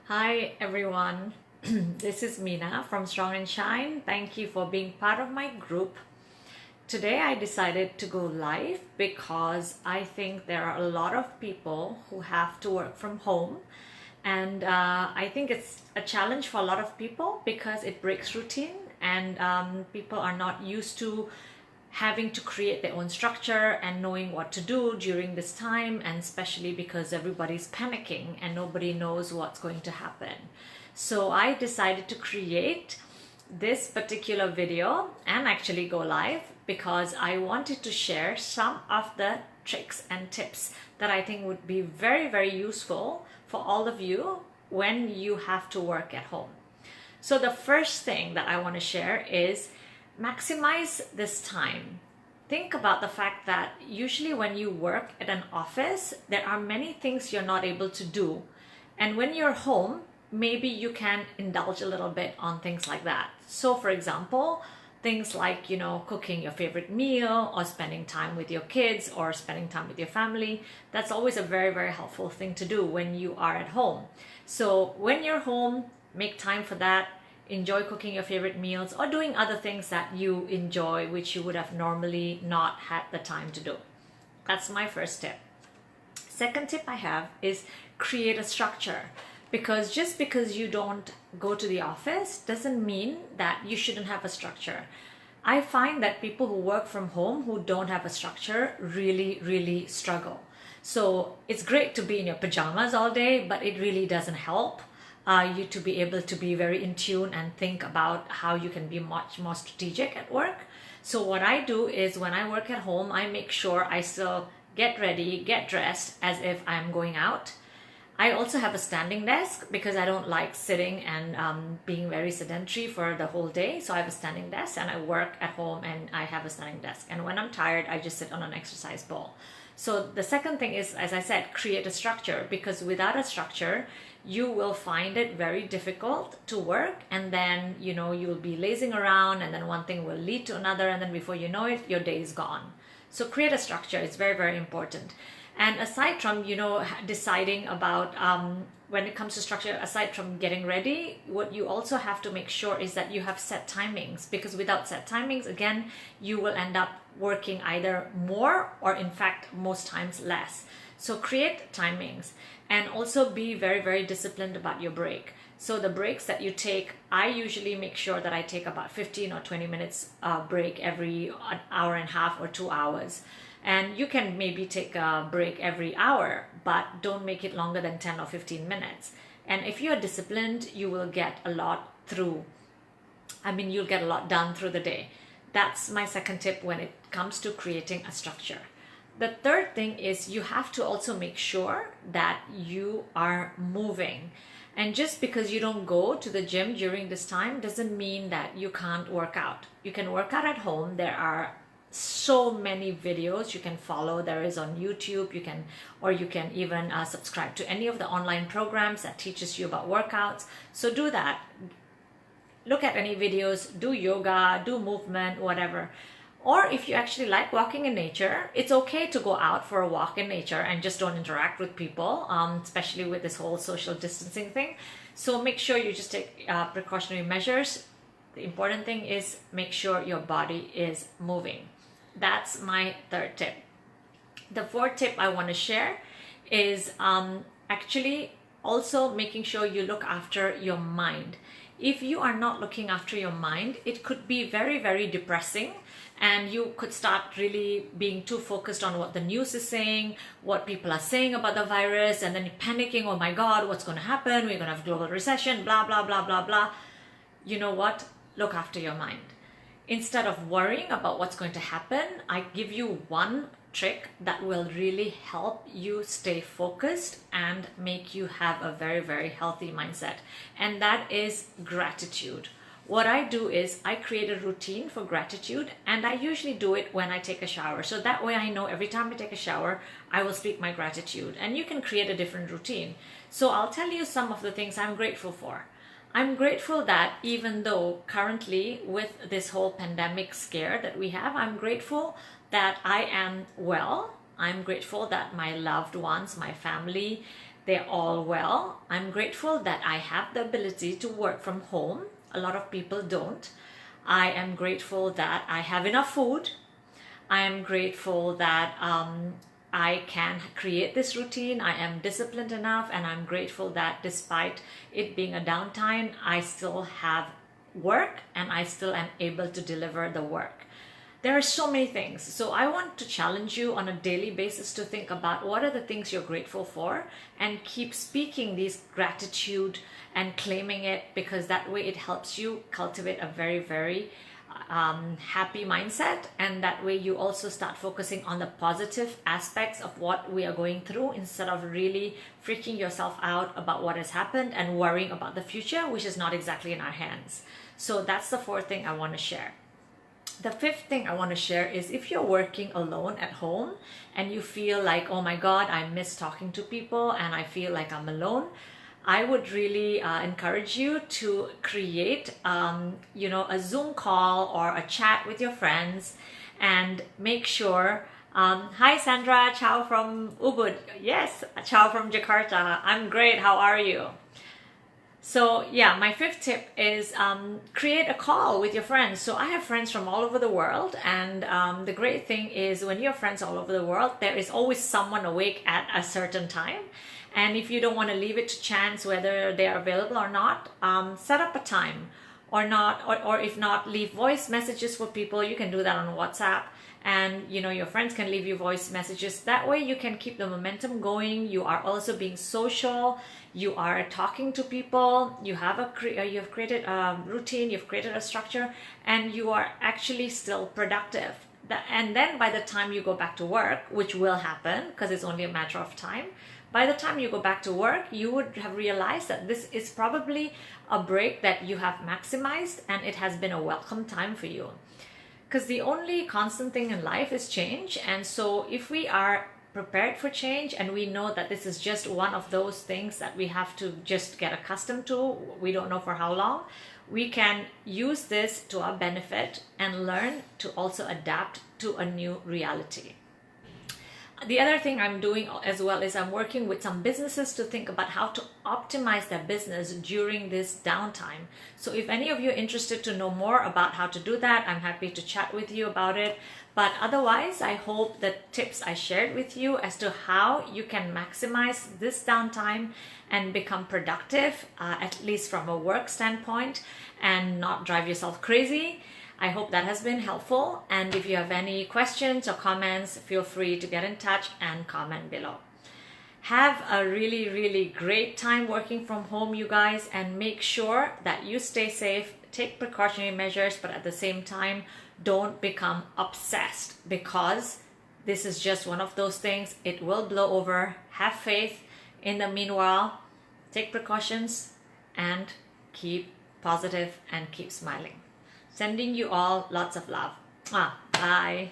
Hi everyone, this is Mina from Strong and Shine. Thank you for being part of my group. Today I decided to go live because I think there are a lot of people who have to work from home, and I think it's a challenge for a lot of people because it breaks routine, and people are not used to having to create their own structure and knowing what to do during this time, and especially because everybody's panicking and nobody knows what's going to happen. So I decided to create this particular video and actually go live because I wanted to share some of the tricks and tips that I think would be very, very useful for all of you when you have to work at home. So the first thing that I want to share is maximize this time. Think about the fact that usually when you work at an office, there are many things you're not able to do. And when you're home, maybe you can indulge a little bit on things like that. So for example, things like, cooking your favorite meal or spending time with your kids or spending time with your family. That's always a very, very helpful thing to do when you are at home. So when you're home, make time for that. Enjoy cooking your favorite meals or doing other things that you enjoy, which you would have normally not had the time to do. That's my first tip. Second tip I have is create a structure, because just because you don't go to the office doesn't mean that you shouldn't have a structure. I find that people who work from home who don't have a structure really, really struggle. So it's great to be in your pajamas all day, but it really doesn't help you to be able to be very in tune and think about how you can be much more strategic at work. So what I do is when I work at home, I make sure I still get ready, get dressed as if I'm going out. I also have a standing desk because I don't like sitting and being very sedentary for the whole day. So I have a standing desk and I work at home and I have a standing desk. And when I'm tired, I just sit on an exercise ball. So the second thing is, as I said, create a structure, because without a structure, you will find it very difficult to work, and then you'll be lazing around, and then one thing will lead to another, and then before you know it, your day is gone. So create a structure. It's very, very important. And aside from deciding about when it comes to structure, aside from getting ready, what you also have to make sure is that you have set timings, because without set timings, again, you will end up working either more or in fact most times less. So create timings, and also be very, very disciplined about your break. So the breaks that you take, I usually make sure that I take about 15 or 20 minutes break every hour and a half or 2 hours. And you can maybe take a break every hour, but don't make it longer than 10 or 15 minutes. And if you're disciplined, you will get a lot through. You'll get a lot done through the day. That's my second tip when it comes to creating a structure. The third thing is you have to also make sure that you are moving. And just because you don't go to the gym during this time doesn't mean that you can't work out. You can work out at home. There are so many videos you can follow. There is on YouTube. You can even subscribe to any of the online programs that teaches you about workouts. So do that. Look at any videos, do yoga, do movement, whatever. Or if you actually like walking in nature, it's okay to go out for a walk in nature and just don't interact with people, especially with this whole social distancing thing. So make sure you just take precautionary measures. The important thing is make sure your body is moving. That's my third tip. The fourth tip I want to share is actually also making sure you look after your mind. If you are not looking after your mind, it could be very, very depressing, and you could start really being too focused on what the news is saying, what people are saying about the virus, and then you're panicking, oh my God, what's going to happen? We're going to have global recession, blah, blah, blah, blah, blah. You know what? Look after your mind. Instead of worrying about what's going to happen, I give you one trick that will really help you stay focused and make you have a very, very healthy mindset. And that is gratitude. What I do is I create a routine for gratitude, and I usually do it when I take a shower. So that way I know every time I take a shower, I will speak my gratitude. And you can create a different routine. So I'll tell you some of the things I'm grateful for. I'm grateful that even though currently with this whole pandemic scare that we have, I'm grateful that I am well. I'm grateful that my loved ones, my family, they're all well. I'm grateful that I have the ability to work from home. A lot of people don't. I am grateful that I have enough food. I am grateful that I can create this routine. I am disciplined enough, and I'm grateful that despite it being a downtime, I still have work and I still am able to deliver the work. There are so many things. So I want to challenge you on a daily basis to think about what are the things you're grateful for, and keep speaking these gratitude and claiming it, because that way it helps you cultivate a very, very happy mindset. And that way you also start focusing on the positive aspects of what we are going through, instead of really freaking yourself out about what has happened and worrying about the future, which is not exactly in our hands. So that's the fourth thing I want to share. The fifth thing I want to share is, if you're working alone at home and you feel like, oh my God, I miss talking to people and I feel like I'm alone, I would really encourage you to create, a Zoom call or a chat with your friends, and make sure. Hi Sandra, ciao from Ubud. Yes, ciao from Jakarta. I'm great. How are you? So yeah, my fifth tip is create a call with your friends. So I have friends from all over the world, and the great thing is, when you have friends all over the world, there is always someone awake at a certain time. And if you don't want to leave it to chance whether they are available or not, set up a time, or not, or if not, leave voice messages for people. You can do that on WhatsApp, and your friends can leave you voice messages. That way you can keep the momentum going. You are also being social. You are talking to people. You have created a routine. You've created a structure, and you are actually still productive. And then by the time you go back to work, which will happen because it's only a matter of time, by the time you go back to work, you would have realized that this is probably a break that you have maximized, and it has been a welcome time for you. Because the only constant thing in life is change. And so if we are prepared for change, and we know that this is just one of those things that we have to just get accustomed to, we don't know for how long, we can use this to our benefit and learn to also adapt to a new reality. The other thing I'm doing as well is I'm working with some businesses to think about how to optimize their business during this downtime. So if any of you are interested to know more about how to do that, I'm happy to chat with you about it. But otherwise, I hope the tips I shared with you as to how you can maximize this downtime and become productive, at least from a work standpoint, and not drive yourself crazy. I hope that has been helpful. And if you have any questions or comments, feel free to get in touch and comment below. Have a really, really great time working from home, you guys, and make sure that you stay safe, take precautionary measures, but at the same time, don't become obsessed, because this is just one of those things. It will blow over. Have faith. In the meanwhile, take precautions and keep positive and keep smiling. Sending you all lots of love. Bye.